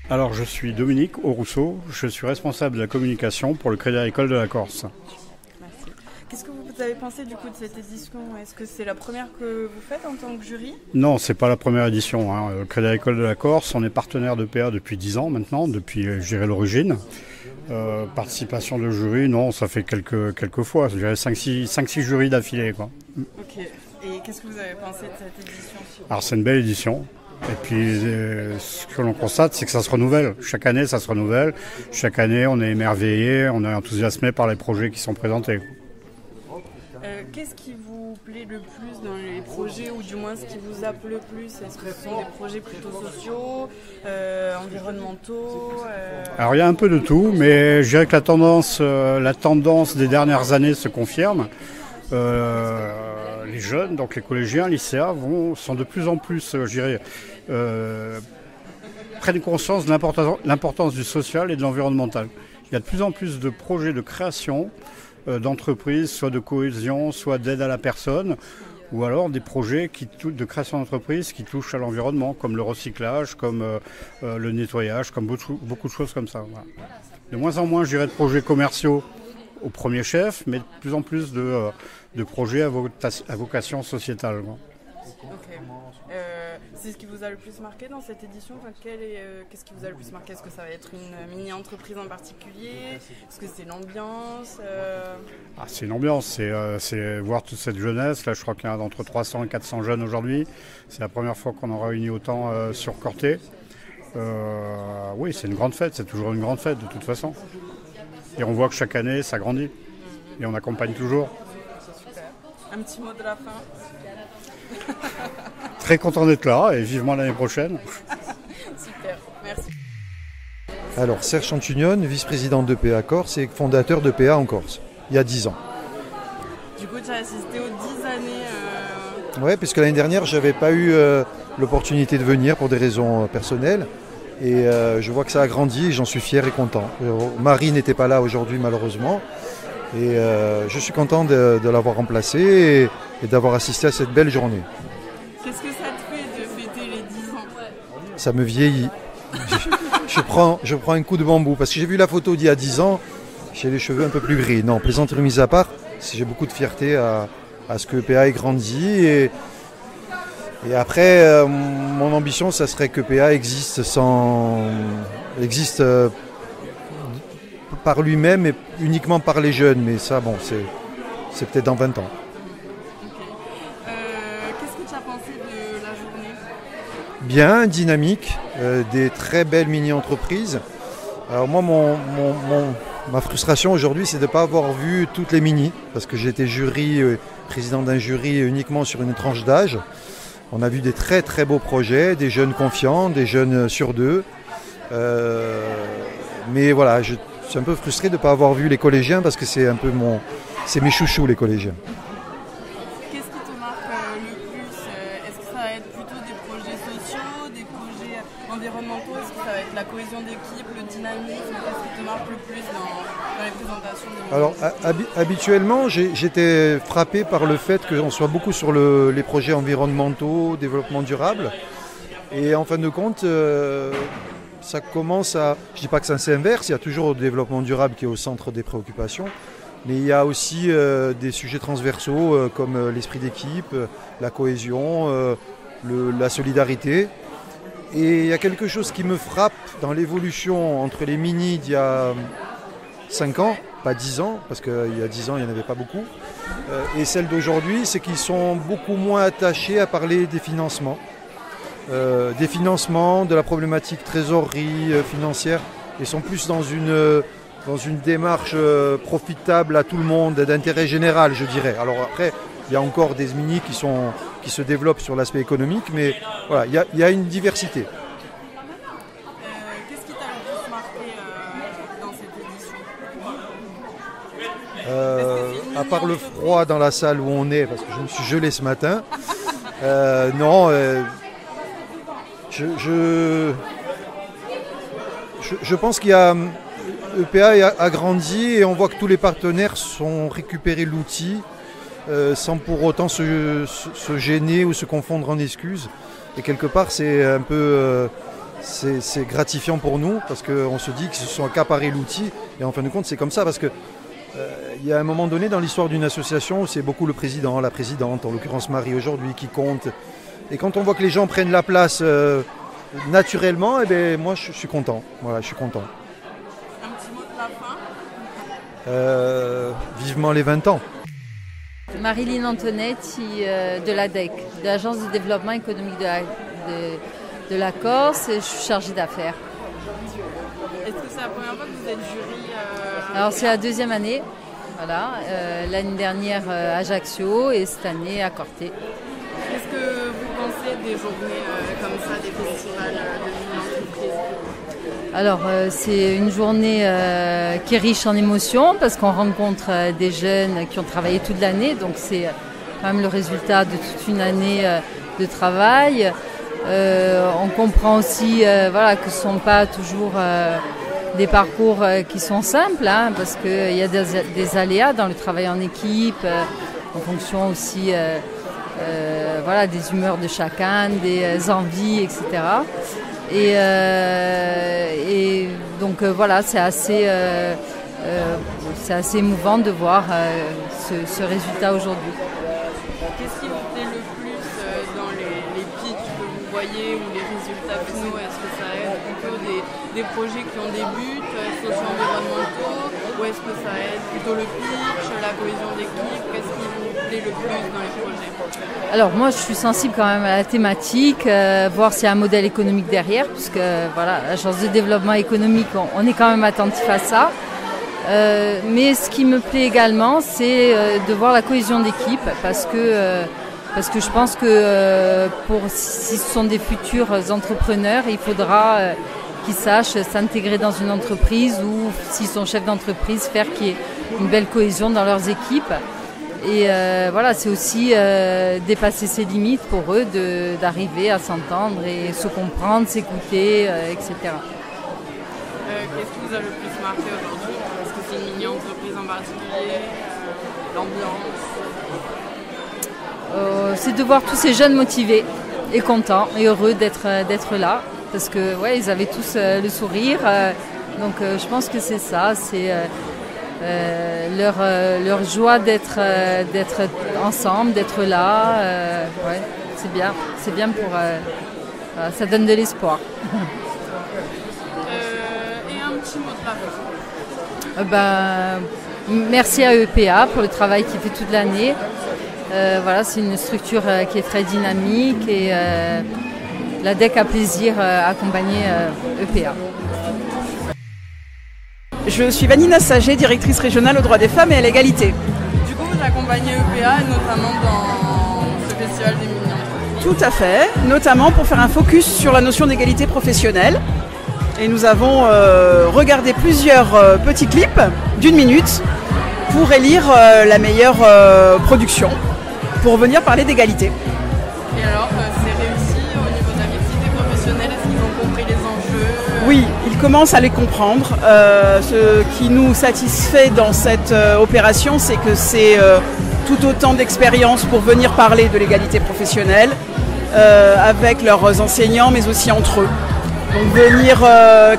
Alors, je suis Dominique Aurousseau, je suis responsable de la communication pour le Crédit Agricole de la Corse. Merci. Qu'est-ce que vous avez pensé du coup de cette édition? Est-ce que c'est la première que vous faites en tant que jury? Non, c'est pas la première édition. Le Crédit Agricole de la Corse, on est partenaire de PA depuis 10 ans maintenant, depuis l'origine. Participation de jury, non, ça fait quelques fois, je dirais 5-6 jurys d'affilée. Ok, Et qu'est-ce que vous avez pensé de cette édition? Alors c'est une belle édition. Et puis ce que l'on constate, c'est que ça se renouvelle. Chaque année, ça se renouvelle. Chaque année, on est émerveillé, on est enthousiasmé par les projets qui sont présentés. Qu'est-ce qui vous plaît le plus dans les projets, ou du moins ce qui vous a plu le plus? Est-ce que ce sont des projets plutôt sociaux, environnementaux Alors il y a un peu de tout, mais je dirais que la tendance des dernières années se confirme. Les jeunes, donc les collégiens, lycéens, sont de plus en plus, prennent conscience de l'importance du social et de l'environnemental. Il y a de plus en plus de projets de création d'entreprises, soit de cohésion, soit d'aide à la personne, ou alors des projets de création d'entreprises qui touchent à l'environnement, comme le recyclage, comme le nettoyage, comme beaucoup de choses comme ça. Voilà. De moins en moins, je dirais, de projets commerciaux au premier chef, mais de plus en plus de projets à vocation sociétale. Okay. C'est ce qui vous a le plus marqué dans cette édition? Qu'est-ce qui vous a le plus marqué? Est-ce que ça va être une mini-entreprise en particulier? Est-ce que c'est l'ambiance C'est l'ambiance, c'est voir toute cette jeunesse. Là, je crois qu'il y a entre 300 et 400 jeunes aujourd'hui. C'est la première fois qu'on en réunit autant sur Corté. Oui, c'est une grande fête, c'est toujours une grande fête de toute façon. Et on voit que chaque année, ça grandit. Et on accompagne toujours. Super. Un petit mot de la fin? Très content d'être là et vivement l'année prochaine. Super, merci. Alors Serge Chantunion, vice-président d'EPA Corse et fondateur d'EPA en Corse, il y a 10 ans. Du coup, tu as assisté aux 10 années Oui, puisque l'année dernière, je n'avais pas eu l'opportunité de venir pour des raisons personnelles. Et je vois que ça a grandi et j'en suis fier et content. Marie n'était pas là aujourd'hui malheureusement. Et je suis content de l'avoir remplacé et d'avoir assisté à cette belle journée. Qu'est-ce que ça te fait de fêter les 10 ans? Ça me vieillit. je prends un coup de bambou parce que j'ai vu la photo d'il y a 10 ans, j'ai les cheveux un peu plus gris. Non, plaisanterie mise à part, j'ai beaucoup de fierté à ce que EPA ait grandi. Et après, mon ambition, ça serait que EPA existe par lui-même et uniquement par les jeunes. Mais ça, bon, c'est peut-être dans 20 ans. Qu'est-ce que tu as pensé de la journée? Bien, dynamique, des très belles mini-entreprises. Alors moi, ma frustration aujourd'hui, c'est de ne pas avoir vu toutes les mini, parce que j'étais président d'un jury uniquement sur une tranche d'âge. On a vu des très très beaux projets, des jeunes confiants, des jeunes sur deux. Mais voilà, je suis un peu frustré de ne pas avoir vu les collégiens parce que c'est un peu mes chouchous les collégiens. Qu'est-ce qui te marque le plus? Est-ce que ça va être plutôt des projets sociaux, des projets environnementaux? Est-ce que ça va être la cohésion d'équipe, le dynamisme? Qu'est-ce qui te marque le plus dans les présentations des Alors habituellement, j'étais frappé par le fait qu'on soit beaucoup sur les projets environnementaux, développement durable. Et en fin de compte, ça commence à... Je ne dis pas que ça s'inverse, il y a toujours le développement durable qui est au centre des préoccupations. Mais il y a aussi des sujets transversaux comme l'esprit d'équipe, la cohésion, la solidarité. Et il y a quelque chose qui me frappe dans l'évolution entre les mini d'il y a 5 ans, pas 10 ans, parce qu'il y a 10 ans il n'y en avait pas beaucoup, et celles d'aujourd'hui, c'est qu'ils sont beaucoup moins attachés à parler des financements. De la problématique trésorerie financière, et sont plus dans une démarche profitable à tout le monde, d'intérêt général, je dirais. Alors après, il y a encore des mini qui se développent sur l'aspect économique, mais voilà, il y a une diversité. Qu'est-ce qui t'a le plus marqué dans cette édition? À part le froid dans la salle où on est, parce que je me suis gelé ce matin, je pense qu'il y a EPA a grandi et on voit que tous les partenaires sont récupérés l'outil sans pour autant se gêner ou se confondre en excuses. Et quelque part, c'est un peu c'est gratifiant pour nous parce qu'on se dit qu'ils se sont accaparés l'outil. Et en fin de compte, c'est comme ça parce que il y a un moment donné dans l'histoire d'une association où c'est beaucoup le président, la présidente, en l'occurrence Marie aujourd'hui, qui compte. Et quand on voit que les gens prennent la place naturellement, eh bien, moi je suis content. Voilà, je suis content. Un petit mot de la fin? Vivement les 20 ans. Marilyn Antonetti de l'ADEC, de l'Agence de développement économique de la Corse, et je suis chargée d'affaires. Est-ce que c'est la première fois que vous êtes jury Alors c'est la deuxième année, voilà. L'année dernière Ajaccio et cette année à Corté. Qu'est-ce que vous pensez des journées comme ça, des festivals de mini-entreprises? Alors c'est une journée qui est riche en émotions parce qu'on rencontre des jeunes qui ont travaillé toute l'année, donc c'est quand même le résultat de toute une année de travail. On comprend aussi voilà, que ce ne sont pas toujours des parcours qui sont simples, hein, parce qu'il y a des aléas dans le travail en équipe, en fonction aussi voilà, des humeurs de chacun, des envies, etc. Et donc voilà, c'est assez émouvant de voir ce résultat aujourd'hui. Qu'est-ce qui vous plaît le plus dans les pitchs que vous voyez ou les résultats finaux? Est-ce que ça aide plutôt des projets qui ont des buts socio-environnementaux, ou est-ce que ça aide plutôt le pitch, la cohésion d'équipe? Qu'est-ce qui vous plaît le plus dans les projets? Alors moi je suis sensible quand même à la thématique, voir s'il y a un modèle économique derrière, puisque voilà, l'agence de développement économique, on est quand même attentif à ça. Mais ce qui me plaît également, c'est de voir la cohésion d'équipe, parce que je pense que si ce sont des futurs entrepreneurs, il faudra qu'ils sachent s'intégrer dans une entreprise, ou s'ils sont chefs d'entreprise, faire qu'il y ait une belle cohésion dans leurs équipes. Et voilà, c'est aussi dépasser ses limites pour eux, d'arriver à s'entendre et se comprendre, s'écouter, etc. Qu'est-ce qui vous a le plus marqué aujourd'hui? Est-ce que c'est une mini-entreprise en particulier? L'ambiance? C'est de voir tous ces jeunes motivés et contents et heureux d'être là, parce que ouais, ils avaient tous le sourire. Donc je pense que c'est ça, c'est leur joie d'être ensemble, d'être là. Ouais, c'est bien pour ça donne de l'espoir. Et un petit mot de la fin. Merci à EPA pour le travail qu'il fait toute l'année. Voilà, c'est une structure qui est très dynamique, et l'ADEC a plaisir à accompagner EPA. Je suis Vanina Saget, directrice régionale aux droits des femmes et à l'égalité. Du coup, vous accompagnez EPA notamment dans ce festival des mini-entreprises? Tout à fait, notamment pour faire un focus sur la notion d'égalité professionnelle. Et nous avons regardé plusieurs petits clips d'1 minute pour élire la meilleure production, pour venir parler d'égalité. Et alors, c'est réussi au niveau de la mixité professionnelle? Est-ce qu'ils ont compris les enjeux? Oui, ils commencent à les comprendre. Ce qui nous satisfait dans cette opération, c'est que c'est tout autant d'expérience pour venir parler de l'égalité professionnelle avec leurs enseignants, mais aussi entre eux. Donc venir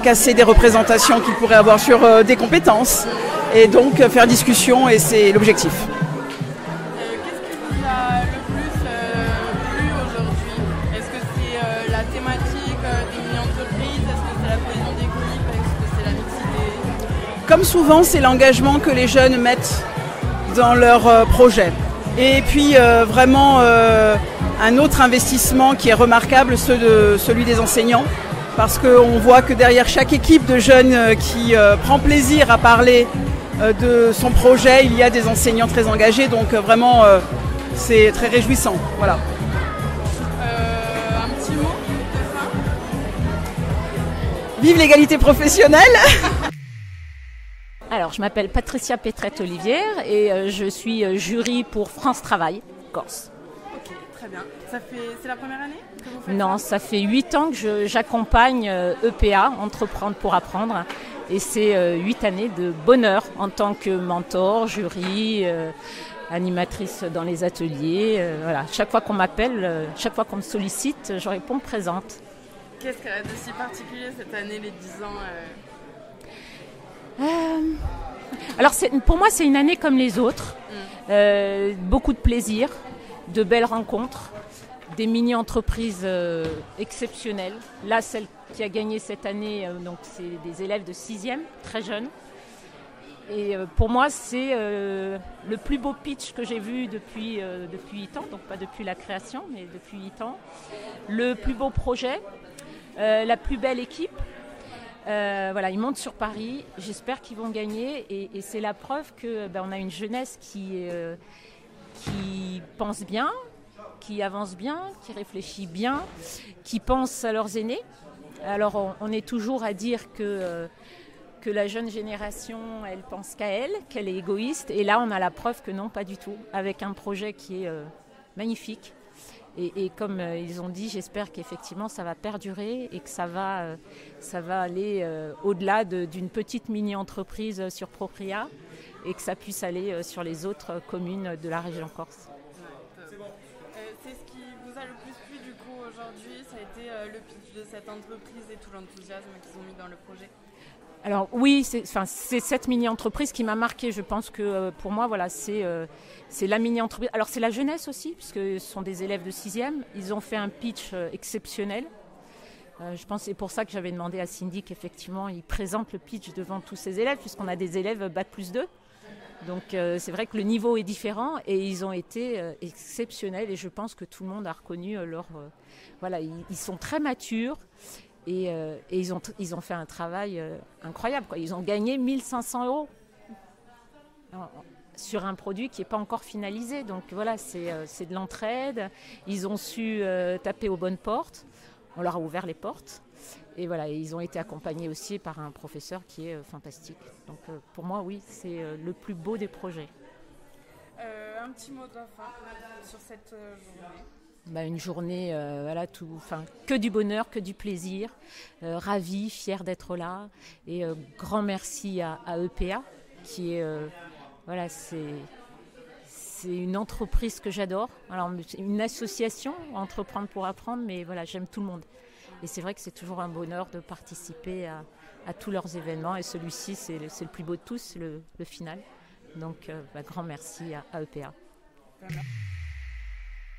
casser des représentations qu'ils pourraient avoir sur des compétences, et donc faire discussion, et c'est l'objectif. Qu'est-ce qui vous a le plus plu aujourd'hui? Est-ce que c'est la thématique des mini-entreprises? Est-ce que c'est la cohésion d'équipe? Est-ce que c'est la mixité? Comme souvent, c'est l'engagement que les jeunes mettent dans leurs projets. Et puis vraiment un autre investissement qui est remarquable, celui des enseignants, parce qu'on voit que derrière chaque équipe de jeunes qui prend plaisir à parler de son projet, il y a des enseignants très engagés, donc vraiment c'est très réjouissant. Voilà. Un petit mot de fin? Vive l'égalité professionnelle! Alors, je m'appelle Patricia Pétrette-Olivière et je suis jury pour France Travail, Corse. Ok, très bien. C'est la première année que vous faites? Non, ça fait 8 ans que j'accompagne EPA, Entreprendre pour apprendre. Et c'est 8 années de bonheur en tant que mentor, jury, animatrice dans les ateliers. Voilà. Chaque fois qu'on m'appelle, chaque fois qu'on me sollicite, je réponds présente. Qu'est-ce qu'elle a de si particulier cette année, les 10 ans Alors pour moi, c'est une année comme les autres. Beaucoup de plaisir, de belles rencontres, des mini-entreprises exceptionnelles. Là, celle qui a gagné cette année, donc c'est des élèves de 6e, très jeunes. Et pour moi, c'est le plus beau pitch que j'ai vu depuis 8 ans, donc pas depuis la création, mais depuis 8 ans. Le plus beau projet, la plus belle équipe. Voilà, ils montent sur Paris, j'espère qu'ils vont gagner et c'est la preuve qu'on a une jeunesse qui pense bien, qui avance bien, qui réfléchit bien, qui pense à leurs aînés. Alors on est toujours à dire que la jeune génération, elle pense qu'à elle, qu'elle est égoïste et là on a la preuve que non, pas du tout, avec un projet qui est magnifique. Et comme ils ont dit, j'espère qu'effectivement ça va perdurer et que ça va aller au-delà d'une petite mini-entreprise sur Propria et que ça puisse aller sur les autres communes de la région Corse. C'est ce qui vous a le plus plu du coup aujourd'hui, ça a été le pitch de cette entreprise et tout l'enthousiasme qu'ils ont mis dans le projet. Alors oui, c'est cette mini-entreprise qui m'a marquée. Je pense que pour moi, voilà, c'est la mini-entreprise. Alors c'est la jeunesse aussi, puisque ce sont des élèves de 6e. Ils ont fait un pitch exceptionnel. Je pense que c'est pour ça que j'avais demandé à Cindy qu'effectivement, ils présentent le pitch devant tous ces élèves, puisqu'on a des élèves Bac+2. Donc c'est vrai que le niveau est différent et ils ont été exceptionnels. Et je pense que tout le monde a reconnu leur... voilà, ils sont très matures. Et ils ont fait un travail incroyable, quoi. Ils ont gagné 1 500 € sur un produit qui n'est pas encore finalisé. Donc voilà, c'est de l'entraide. Ils ont su taper aux bonnes portes. On leur a ouvert les portes. Et voilà, ils ont été accompagnés aussi par un professeur qui est fantastique. Donc pour moi, oui, c'est le plus beau des projets. Un petit mot de la fin sur cette journée. Une journée, que du bonheur, que du plaisir, ravie, fière d'être là et grand merci à EPA qui est, c'est une entreprise que j'adore. Alors une association, Entreprendre pour apprendre, mais voilà, j'aime tout le monde. Et c'est vrai que c'est toujours un bonheur de participer à tous leurs événements et celui-ci c'est le plus beau de tous, le final. Donc grand merci à EPA.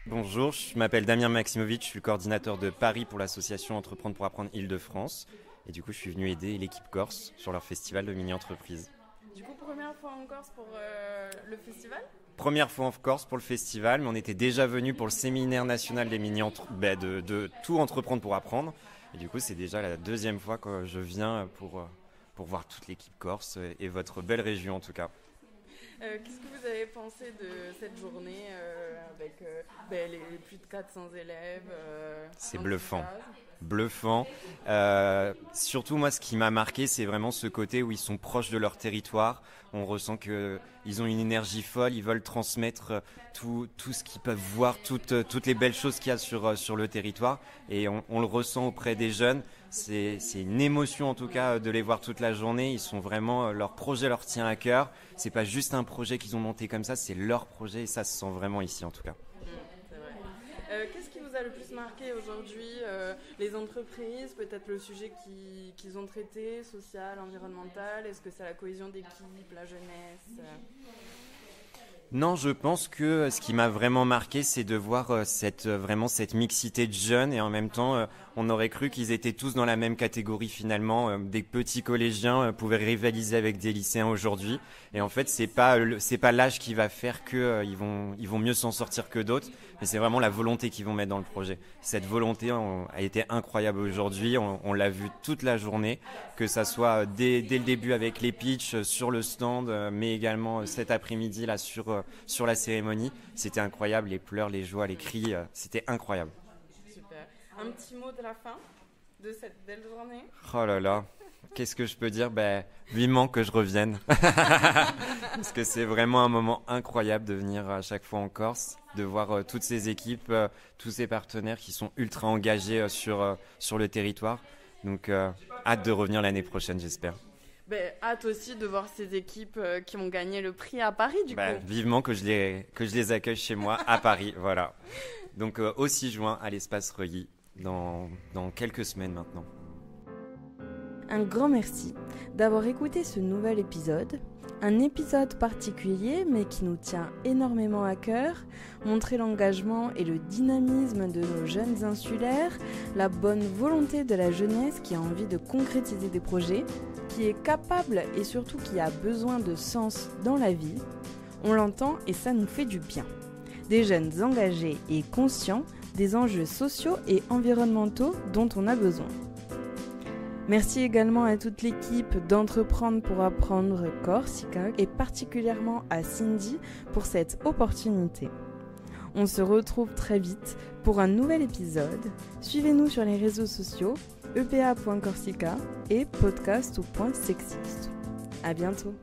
Bonjour, je m'appelle Damien Maximovic, je suis le coordinateur de Paris pour l'association Entreprendre pour apprendre Île-de-France. Et du coup, je suis venu aider l'équipe corse sur leur festival de mini-entreprises. Du coup, première fois en Corse pour le festival ? Première fois en Corse pour le festival, mais on était déjà venu pour le séminaire national des de tout entreprendre pour apprendre. Et du coup, c'est déjà la deuxième fois que je viens pour voir toute l'équipe corse et votre belle région en tout cas. Qu'est-ce que vous avez pensé de cette journée avec les plus de 400 élèves C'est bluffant. Surtout moi, ce qui m'a marqué, c'est vraiment ce côté où ils sont proches de leur territoire. On ressent qu'ils ont une énergie folle, ils veulent transmettre tout ce qu'ils peuvent voir, toutes les belles choses qu'il y a sur le territoire. Et on le ressent auprès des jeunes. C'est une émotion en tout cas de les voir toute la journée. Ils sont vraiment, leur projet leur tient à cœur. C'est pas juste un projet qu'ils ont monté comme ça, c'est leur projet et ça se sent vraiment ici en tout cas. C'est vrai. Qu'est-ce qui vous a le plus marqué aujourd'hui ? Les entreprises, peut-être le sujet qu'ils ont traité, social, environnemental. Est-ce que c'est la cohésion d'équipe, la jeunesse ? Non, je pense que ce qui m'a vraiment marqué, c'est de voir cette mixité de jeunes et en même temps, on aurait cru qu'ils étaient tous dans la même catégorie finalement. Des petits collégiens pouvaient rivaliser avec des lycéens aujourd'hui. Et en fait, c'est pas l'âge qui va faire qu'ils vont mieux s'en sortir que d'autres, mais c'est vraiment la volonté qu'ils vont mettre dans le projet. Cette volonté a été incroyable aujourd'hui. On l'a vu toute la journée, que ça soit dès le début avec les pitchs sur le stand, mais également cet après-midi là sur la cérémonie. C'était incroyable, les pleurs, les joies, les cris, c'était incroyable. Super. Un petit mot de la fin de cette belle journée ? Oh là là, qu'est-ce que je peux dire ? Vivement que je revienne. Parce que c'est vraiment un moment incroyable de venir à chaque fois en Corse, de voir toutes ces équipes, tous ces partenaires qui sont ultra engagés sur le territoire. Donc hâte de revenir l'année prochaine, j'espère. Hâte aussi de voir ces équipes qui ont gagné le prix à Paris, du coup. Vivement que je les accueille chez moi à Paris, voilà. Donc au 6 juin à l'espace Reuilly, dans quelques semaines maintenant. Un grand merci d'avoir écouté ce nouvel épisode. Un épisode particulier mais qui nous tient énormément à cœur, montrer l'engagement et le dynamisme de nos jeunes insulaires, la bonne volonté de la jeunesse qui a envie de concrétiser des projets, qui est capable et surtout qui a besoin de sens dans la vie. On l'entend et ça nous fait du bien. Des jeunes engagés et conscients des enjeux sociaux et environnementaux dont on a besoin. Merci également à toute l'équipe d'Entreprendre pour apprendre Corsica et particulièrement à Cindy pour cette opportunité. On se retrouve très vite pour un nouvel épisode. Suivez-nous sur les réseaux sociaux epa.corsica et podcast.sexiste. À bientôt.